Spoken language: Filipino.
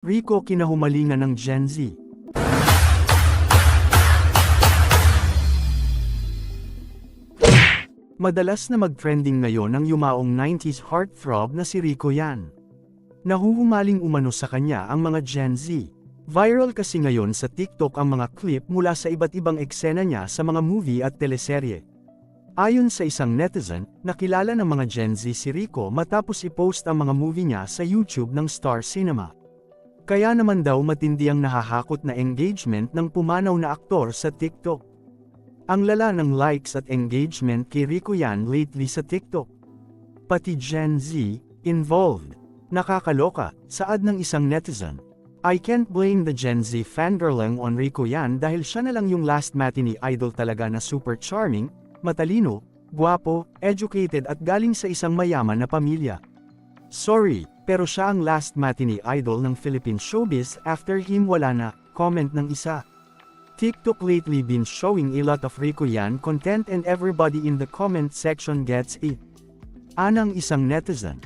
Rico kinahumalingan ng Gen Z. Madalas na mag-trending ngayon ang yumaong 90s heartthrob na si Rico Yan. Nahuhumaling umano sa kanya ang mga Gen Z. Viral kasi ngayon sa TikTok ang mga clip mula sa iba't ibang eksena niya sa mga movie at teleserye. Ayon sa isang netizen, nakilala ng mga Gen Z si Rico matapos i-post ang mga movie niya sa YouTube ng Star Cinema. Kaya naman daw matindi ang nahahakot na engagement ng pumanaw na aktor sa TikTok. Ang lala ng likes at engagement kay Rico Yan lately sa TikTok. Pati Gen Z, involved. Nakakaloka, saad ng isang netizen. I can't blame the Gen Z fangirling on Rico Yan dahil siya na lang yung last matinee idol talaga na super charming, matalino, guwapo, educated at galing sa isang mayaman na pamilya. Sorry, pero siya ang last matinee idol ng Philippine showbiz after him wala na, comment ng isa. TikTok lately been showing a lot of Rico Yan content and everybody in the comment section gets it. Anang isang netizen.